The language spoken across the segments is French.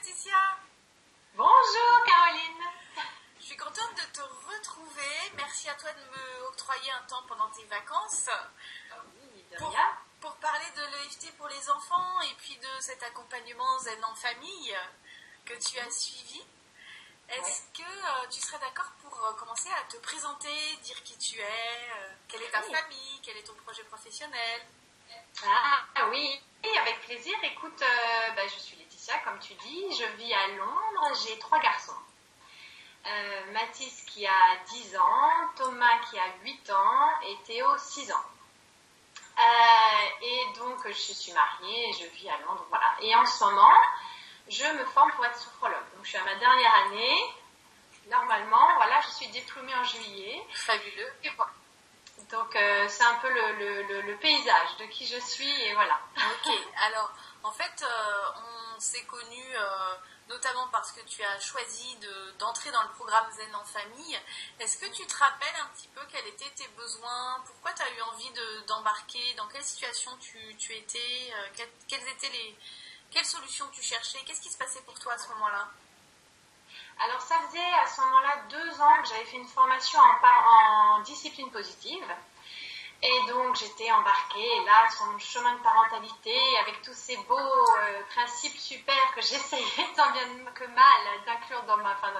Laetitia. Bonjour Caroline. Je suis contente de te retrouver. Merci à toi de me octroyer un temps pendant tes vacances. Oui, de rien. Pour parler de l'EFT pour les enfants et puis de cet accompagnement Zen en famille que tu as suivi. Est-ce que tu serais d'accord pour commencer à te présenter, dire qui tu es, quelle est ta famille, quel est ton projet professionnel? Ah oui, avec plaisir. Écoute, je suis Laetitia, comme tu dis. Je vis à Londres. J'ai 3 garçons. Mathis qui a 10 ans, Thomas qui a 8 ans et Théo 6 ans. Et donc, je suis mariée et je vis à Londres. Voilà. Et en ce moment, je me forme pour être sophrologue. Donc, je suis à ma dernière année. Normalement, voilà, je suis diplômée en juillet. Fabuleux. Et voilà. Donc, c'est un peu le paysage de qui je suis et voilà. Ok, alors, en fait, on s'est connus notamment parce que tu as choisi d'entrer dans le programme Zen en famille. Est-ce que tu te rappelles un petit peu quels étaient tes besoins? Pourquoi tu as eu envie d'embarquer? Dans quelle situation tu étais? Quelles solutions tu cherchais? Qu'est-ce qui se passait pour toi à ce moment-là? Alors, ça faisait à ce moment-là 2 ans que j'avais fait une formation en discipline positive. Et donc, j'étais embarquée là sur mon chemin de parentalité avec tous ces beaux principes super que j'essayais tant bien que mal d'inclure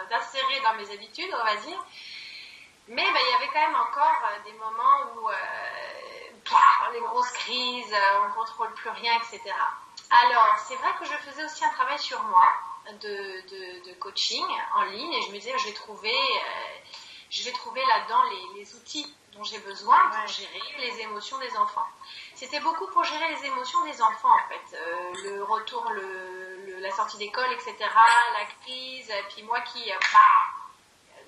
d'insérer dans mes habitudes, on va dire. Mais il y avait quand même encore des moments où les grosses crises, on ne contrôle plus rien, etc. Alors, c'est vrai que je faisais aussi un travail sur moi de coaching en ligne et je me disais, je vais trouver là-dedans les outils dont j'ai besoin pour gérer les émotions des enfants. C'était beaucoup pour gérer les émotions des enfants, en fait. Le retour, la sortie d'école, etc., la crise, puis moi qui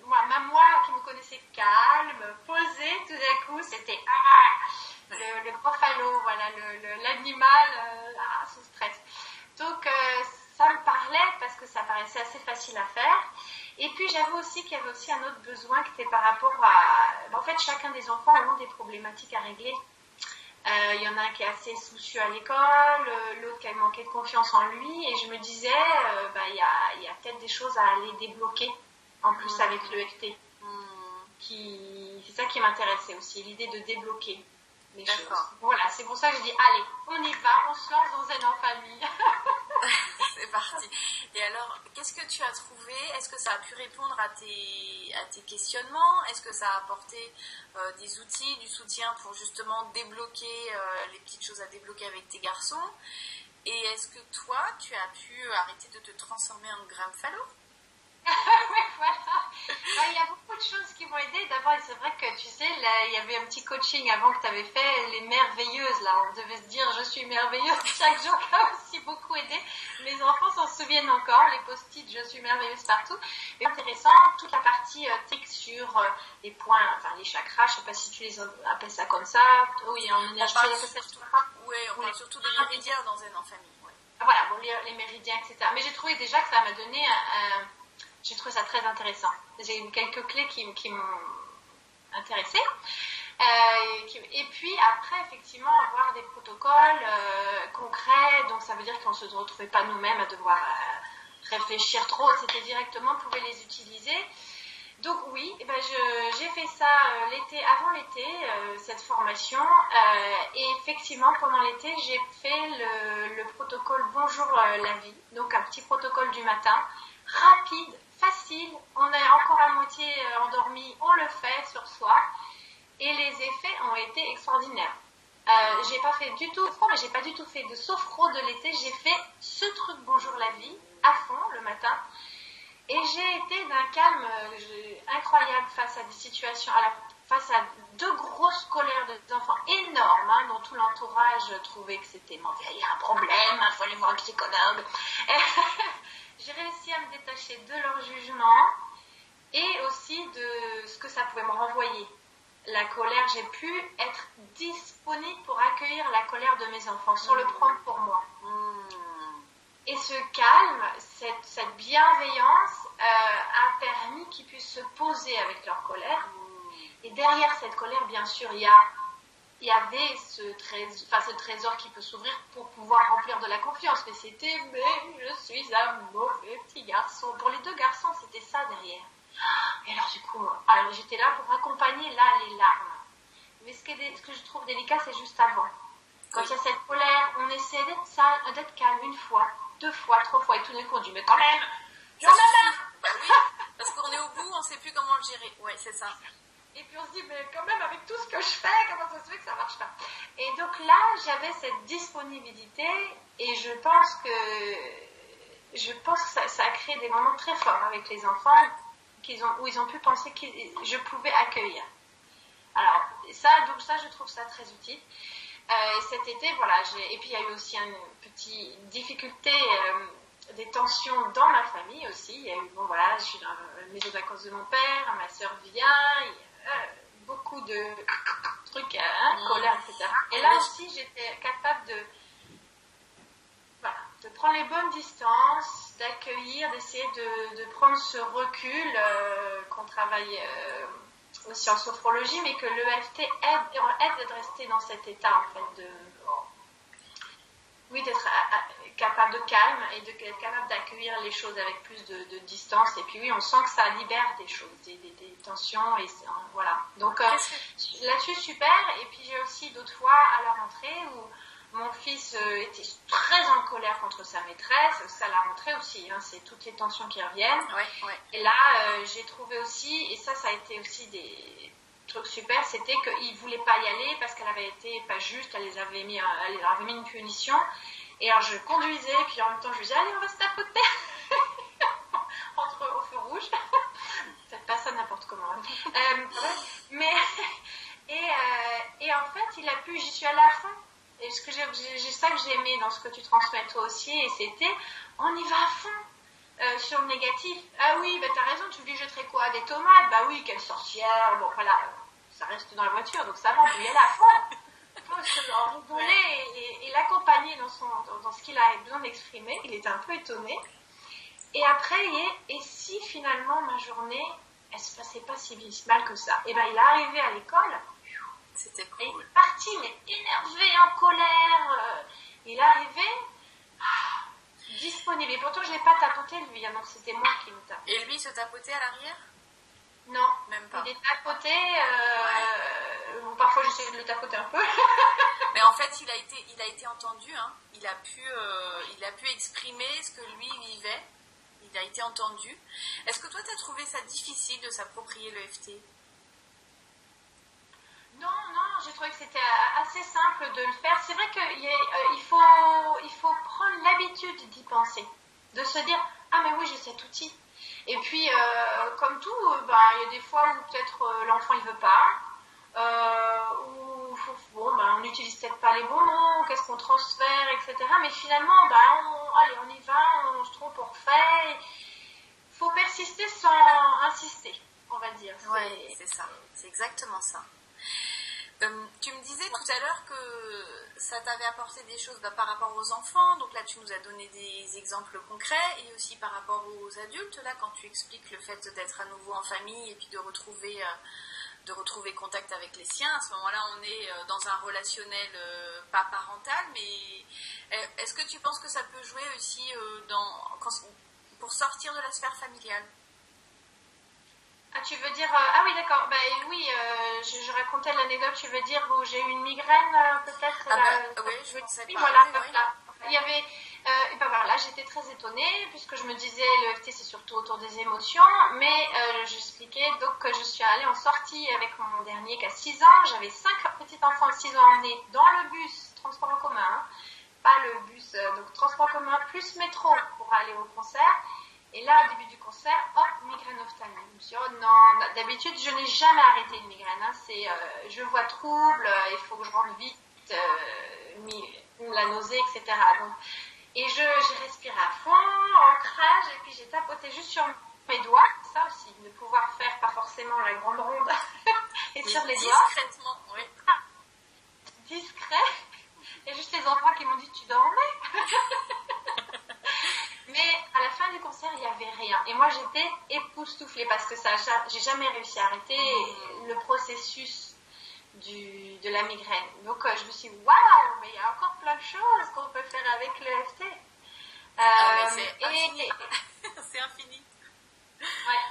me connaissais calme, posée, tout d'un coup, c'était le gros falot, voilà, l'animal sous stress. Donc, ça me parlait parce que ça paraissait assez facile à faire. Et puis, j'avoue aussi qu'il y avait aussi un autre besoin qui était par rapport à... En fait, chacun des enfants a des problématiques à régler. Il y en a un qui est assez soucieux à l'école, l'autre qui a manqué de confiance en lui. Et je me disais, il y a peut-être des choses à aller débloquer, en plus avec l'EFT. C'est ça qui m'intéressait aussi, l'idée de débloquer les choses. Voilà, c'est pour ça que je dis, allez, on y va, on se lance dans Zen en famille. C'est parti. Et alors, qu'est-ce que tu as trouvé? Est-ce que ça a pu répondre à tes questionnements? Est-ce que ça a apporté des outils, du soutien pour justement débloquer les petites choses à débloquer avec tes garçons? Et est-ce que toi, tu as pu arrêter de te transformer en gramme falot? Oui, voilà. Il y a beaucoup de choses qui m'ont aidé. D'abord, c'est vrai que tu sais, là, il y avait un petit coaching avant que tu avais fait, les merveilleuses. Là, on devait se dire, je suis merveilleuse chaque jour, qui a aussi beaucoup aidé. Mes enfants s'en souviennent encore, les post-it, je suis merveilleuse partout. Mais intéressant, toute la partie technique sur les points, enfin les chakras, je ne sais pas si tu les appelles ça comme ça. Oui, en énergie. On parle surtout des méridiens dans Zen en famille. Ouais. Voilà, les méridiens, etc. Mais j'ai trouvé déjà que ça m'a donné j'ai trouvé ça très intéressant. J'ai eu quelques clés qui m'ont intéressée. Et puis après, effectivement, avoir des protocoles concrets. Donc ça veut dire qu'on ne se retrouvait pas nous-mêmes à devoir réfléchir trop. C'était directement, on pouvait les utiliser. Donc oui, j'ai fait ça avant l'été, cette formation. Et effectivement, pendant l'été, j'ai fait le protocole Bonjour la vie. Donc un petit protocole du matin, rapide, facile, on est encore à moitié endormi, on le fait sur soi et les effets ont été extraordinaires. J'ai pas fait du tout mais j'ai pas du tout fait de sophro de l'été, j'ai fait ce truc Bonjour la vie à fond le matin et j'ai été d'un calme incroyable face à des situations, face à 2 grosses colères des enfants énormes, dont tout l'entourage trouvait que c'était il y a un problème, il faut aller voir un psychologue. J'ai réussi à me détacher de leur jugement et aussi de ce que ça pouvait me renvoyer. La colère, j'ai pu être disponible pour accueillir la colère de mes enfants, sans le prendre pour moi. Et ce calme, cette bienveillance a permis qu'ils puissent se poser avec leur colère. Et derrière cette colère, bien sûr, il y avait ce trésor qui peut s'ouvrir pour pouvoir remplir de la confiance, mais c'était, mais je suis un mauvais petit garçon. Pour les 2 garçons, c'était ça derrière. Et alors du coup, j'étais là pour accompagner là les larmes. Mais ce que je trouve délicat, c'est juste avant. Quand il y a cette colère, on essaie d'être calme 1 fois, 2 fois, 3 fois, et tout d'un coup on dit, mais quand même, ça suffit. Bah oui, parce qu'on est au bout, on sait plus comment le gérer. Ouais, c'est ça. Et puis on se dit, mais quand même, avec tout ce que je fais, comment ça se fait que ça marche pas? Et donc là, j'avais cette disponibilité, et je pense que ça a créé des moments très forts avec les enfants, où ils ont pu penser que je pouvais accueillir. Alors, ça, je trouve ça très utile. Et cet été, voilà, et puis il y a eu aussi une petite difficulté, des tensions dans ma famille aussi. Il y a eu, je suis dans la maison de vacances de mon père, ma soeur vient, il y a beaucoup de trucs, colère, etc. Et là aussi, j'étais capable de prendre les bonnes distances, d'accueillir, d'essayer de prendre ce recul qu'on travaille aussi en sophrologie, mais que l'EFT aide de rester dans cet état, en fait, d'être capable de calme et d'être capable d'accueillir les choses avec plus de distance. Et puis oui, on sent que ça libère des choses, des tensions, et voilà. Donc là-dessus, super. Et puis j'ai aussi d'autres fois à la rentrée où mon fils était très en colère contre sa maîtresse. Ça, à la rentrée aussi, c'est toutes les tensions qui reviennent. Ouais. Et là, j'ai trouvé aussi, et ça a été aussi des trucs super, c'était qu'il ne voulait pas y aller parce qu'elle avait été pas juste, elle leur avait mis une punition. Et alors je conduisais, puis en même temps je lui disais, allez, on va se tapoter au feu rouge. Peut-être pas ça n'importe comment. Et en fait, j'y suis allée à fond. Et j'ai ça que j'ai aimé dans ce que tu transmets toi aussi, et c'était, on y va à fond sur le négatif. Ah oui, t'as raison, tu lui jetterais quoi? Des tomates? Bah oui, quelle sorcière. Bon, voilà, ça reste dans la voiture, donc ça va, on peut y aller à fond. Il faut en rigoler et l'accompagner dans ce qu'il a besoin d'exprimer. Il était un peu étonné. Et après, et si finalement ma journée, elle se passait pas si mal que ça? Et il est arrivé à l'école. C'était cool. Et il est parti, mais énervé, en colère. Il est arrivé disponible. Et pourtant, je l'ai pas tapoté, lui. Donc, c'était moi qui me tapotais. Et lui, se tapotait à l'arrière? Non. Même pas. Il est tapoté. Parfois, j'essaie de le tapoter un peu. Mais en fait, il a été entendu. Il a pu exprimer ce que lui vivait. Il a été entendu. Est-ce que toi, tu as trouvé ça difficile de s'approprier l'EFT? Non, j'ai trouvé que c'était assez simple de le faire. C'est vrai qu'il faut prendre l'habitude d'y penser, de se dire, ah mais oui, j'ai cet outil. Et puis, comme tout, il y a des fois où peut-être l'enfant il veut pas, ou on n'utilise peut-être pas les bons mots, qu'est-ce qu'on transfère, etc. Mais finalement, on y va, on se trompe, on refait. Il faut persister sans insister, on va dire. Oui, c'est ça, c'est exactement ça. Tu me disais tout à l'heure que ça t'avait apporté des choses par rapport aux enfants, donc là tu nous as donné des exemples concrets, et aussi par rapport aux adultes, là quand tu expliques le fait d'être à nouveau en famille et puis de retrouver contact avec les siens. À ce moment-là, on est dans un relationnel pas parental, mais est-ce que tu penses que ça peut jouer aussi pour sortir de la sphère familiale? Ah, tu veux dire... ah oui, d'accord. Oui, je racontais l'anecdote, tu veux dire, où j'ai eu une migraine, peut-être. Oui, je pensais pas. Voilà, oui. Voilà. Il y avait... voilà, j'étais très étonnée, puisque je me disais, l'EFT, c'est surtout autour des émotions, mais j'expliquais donc que je suis allée en sortie avec mon dernier qui a 6 ans. J'avais 5 petits-enfants de 6 ans emmenés dans le bus, transport en commun, pas le bus, donc transport en commun plus métro pour aller au concert. Et là, au début du concert, migraine ophtalmique. Je me suis dit, oh non, d'habitude, je n'ai jamais arrêté une migraine. C'est, je vois trouble, il faut que je rentre vite, la nausée, etc. Donc, et j'ai respiré à fond, ancrage, et puis j'ai tapoté juste sur mes doigts. Ça aussi, de pouvoir faire pas forcément la grande ronde et sur les doigts. Discrètement, oui. Discret. Il y a juste les enfants qui m'ont dit, tu dormais? Mais à la fin du concert, il n'y avait rien. Et moi, j'étais époustouflée parce que j'ai jamais réussi à arrêter le processus de la migraine. Donc je me suis dit, waouh, mais il y a encore plein de choses qu'on peut faire avec l'EFT. C'est infini. C'est infini.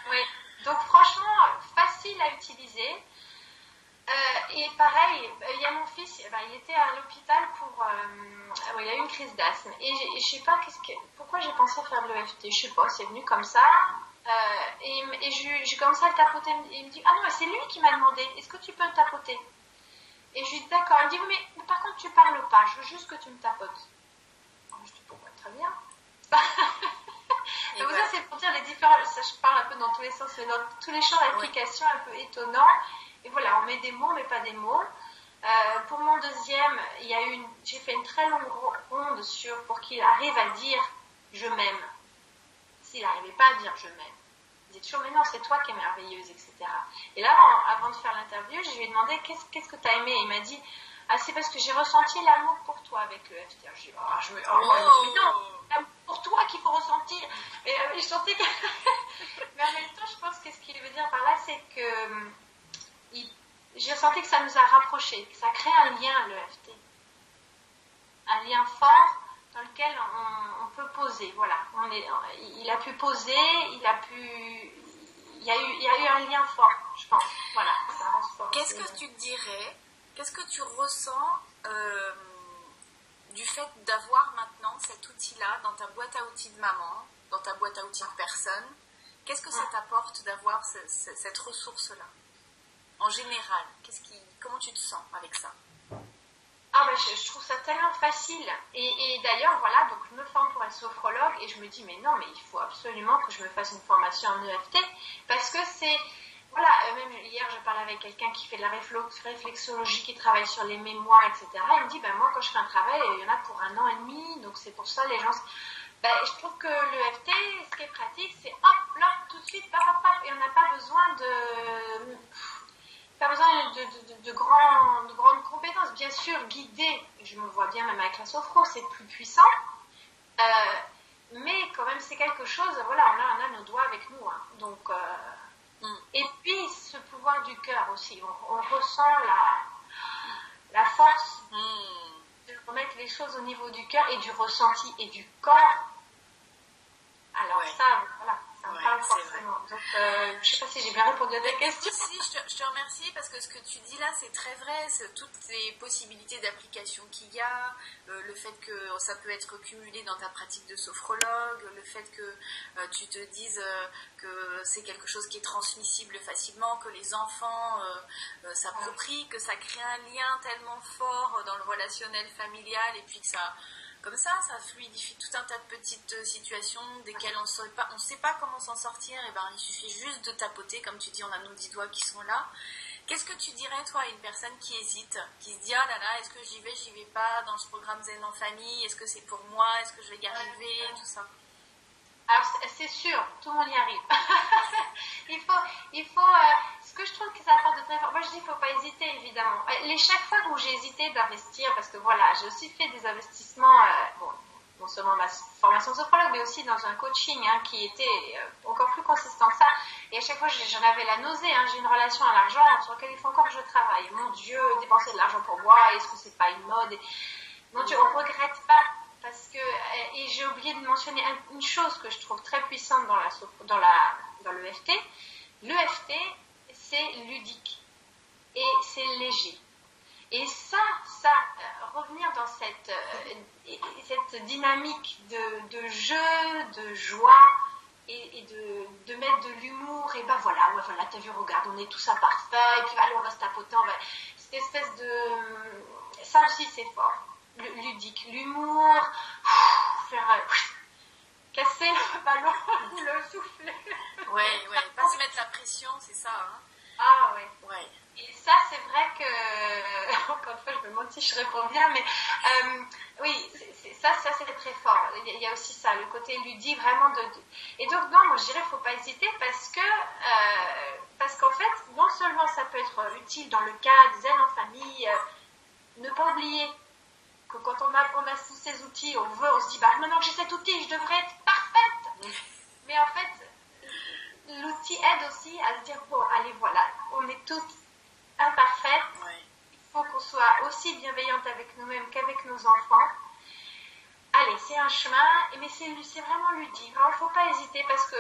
Ouais. Donc franchement, facile à utiliser. Et pareil, il y a mon fils, il était à l'hôpital il a eu une crise d'asthme. Et je sais pas pourquoi j'ai pensé à faire de l'EFT. Je sais pas, c'est venu comme ça. Et j'ai commencé à le tapoter. Et il me dit, ah non, c'est lui qui m'a demandé, est-ce que tu peux me tapoter? Et je lui dis, d'accord. Il me dit, oui, mais par contre, tu parles pas, je veux juste que tu me tapotes. Je dis, pourquoi? Très bien. Donc ça, c'est pour dire les différents, ça je parle un peu dans tous les sens, mais dans tous les champs d'application un peu étonnants. Et voilà, on met des mots, mais pas des mots. Pour mon deuxième, j'ai fait une très longue ronde pour qu'il arrive à dire « je m'aime ». S'il n'arrivait pas à dire « je m'aime », il disait toujours « mais non, c'est toi qui es merveilleuse », etc. Et là, avant de faire l'interview, je lui ai demandé « qu'est-ce que tu as aimé ?» Et il m'a dit « ah, c'est parce que j'ai ressenti l'amour pour toi avec le FT ». Je lui ai dit mais non, l'amour pour toi qu'il faut ressentir. Et je sentais que... mais en même temps, je pense que ce qu'il veut dire par là, c'est que... j'ai ressenti que ça nous a rapprochés, que ça crée un lien, l'EFT. Un lien fort dans lequel on peut poser. Voilà. Il a pu poser, il y a eu un lien fort, je pense. Voilà, ça reste fort. Qu'est-ce que tu dirais, qu'est-ce que tu ressens du fait d'avoir maintenant cet outil-là dans ta boîte à outils de maman, dans ta boîte à outils de personne? Qu'est-ce que ça t'apporte d'avoir cette ressource-là? En général, comment tu te sens avec ça? Je trouve ça tellement facile. Et d'ailleurs, voilà, donc je me forme pour être sophrologue et je me dis, mais non, mais il faut absolument que je me fasse une formation en EFT parce que c'est... Voilà, même hier, je parlais avec quelqu'un qui fait de la réflexologie, qui travaille sur les mémoires, etc. Il me dit, moi, quand je fais un travail, il y en a pour 1 an et demi, donc c'est pour ça, les gens... je trouve que l'EFT, ce qui est pratique, c'est hop, là, tout de suite, paf, et on n'a pas besoin de grandes compétences. Bien sûr, guider, je me vois bien même avec la sophro, c'est plus puissant, mais quand même c'est quelque chose, voilà, on a nos doigts avec nous, hein. Donc, et puis ce pouvoir du cœur aussi, on ressent la force de remettre les choses au niveau du cœur et du ressenti et du corps. Alors ça, voilà. Ça me parle forcément. Donc, je ne sais pas si j'ai bien répondu à ta question. Si, je te remercie parce que ce que tu dis là, c'est très vrai. C'est toutes les possibilités d'application qu'il y a, le fait que ça peut être cumulé dans ta pratique de sophrologue, le fait que tu te dises que c'est quelque chose qui est transmissible facilement, que les enfants s'approprient, que ça crée un lien tellement fort dans le relationnel familial et puis que ça... Comme ça fluidifie tout un tas de petites situations desquelles on ne sait pas comment s'en sortir. Et il suffit juste de tapoter, comme tu dis, on a nos 10 doigts qui sont là. Qu'est-ce que tu dirais, toi, à une personne qui hésite, qui se dit, ah là là, est-ce que j'y vais pas dans ce programme Zen en famille? Est-ce que c'est pour moi? Est-ce que je vais y arriver? Tout ça. Alors, c'est sûr, tout le monde y arrive. il faut ce que je trouve que ça apporte de très fort. Moi, je dis qu'il ne faut pas hésiter, évidemment. Chaque fois où j'ai hésité d'investir, parce que voilà, j'ai aussi fait des investissements, non seulement ma formation de sophrologue, mais aussi dans un coaching qui était encore plus consistant que ça. Et à chaque fois, j'en avais la nausée. J'ai une relation à l'argent sur laquelle il faut encore que je travaille. Mon Dieu, dépenser de l'argent pour moi, est-ce que c'est pas une mode? Mon Dieu, on ne regrette pas. Parce que, et j'ai oublié de mentionner une chose que je trouve très puissante dans l'EFT. L'EFT, c'est ludique et c'est léger. Et ça, revenir dans cette dynamique de jeu, de joie et de mettre de l'humour. Et voilà, t'as vu, regarde, on est tous à parfait, et puis allez, on va se tapoter, cette espèce de... Ça aussi, c'est fort. Ludique, l'humour, casser le ballon ou le souffler. Ouais, pas se mettre la pression, c'est ça. Ah ouais. Et ça, c'est vrai que, encore une fois, je me demande si je réponds bien, mais oui, ça c'est très fort. Il y a aussi ça, le côté ludique, vraiment Et donc, non, moi je dirais qu'il ne faut pas hésiter parce qu'en fait, non seulement ça peut être utile dans le cadre Zen en famille, ne pas oublier que quand on a tous ces outils, on se dit, maintenant que j'ai cet outil, je devrais être parfaite. Mais en fait, l'outil aide aussi à se dire, bon, allez, voilà, on est toutes imparfaites, faut qu'on soit aussi bienveillante avec nous-mêmes qu'avec nos enfants. Allez, c'est un chemin, mais c'est vraiment ludique. Il ne faut pas hésiter parce que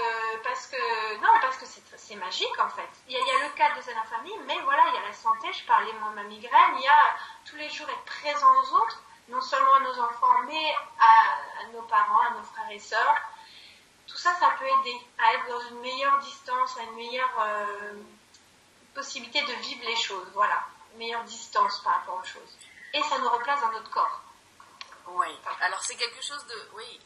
c'est magique en fait. Il y a le cadre de Zen en famille, mais voilà, il y a la santé. Je parlais moi de ma migraine. Il y a tous les jours être présent aux autres, non seulement à nos enfants, mais à nos parents, à nos frères et sœurs. Tout ça, ça peut aider à être dans une meilleure distance, à une meilleure possibilité de vivre les choses. Voilà, une meilleure distance par rapport aux choses. Et ça nous replace dans notre corps. Oui, alors c'est quelque chose de... Oui,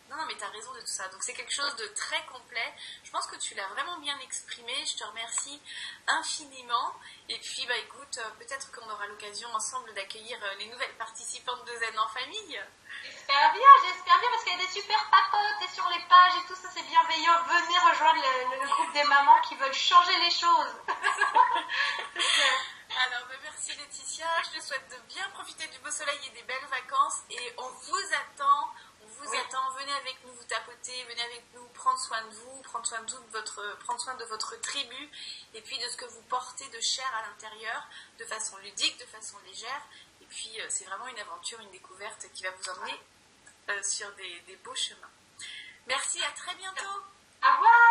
non, mais tu as raison de tout ça. Donc c'est quelque chose de très complet. Je pense que tu l'as vraiment bien exprimé. Je te remercie infiniment. Et puis, écoute, peut-être qu'on aura l'occasion ensemble d'accueillir les nouvelles participantes de Zen en famille. J'espère bien, parce qu'il y a des super papotes et sur les pages et tout ça, c'est bienveillant. Venez rejoindre le groupe des mamans qui veulent changer les choses. Alors, merci Laetitia, je te souhaite de bien profiter du beau soleil et des belles vacances et on vous attend, venez avec nous vous tapoter, venez avec nous prendre soin de vous, prendre soin de votre tribu et puis de ce que vous portez de chair à l'intérieur, de façon ludique, de façon légère et puis c'est vraiment une aventure, une découverte qui va vous emmener sur des beaux chemins. Merci, à très bientôt. Au revoir.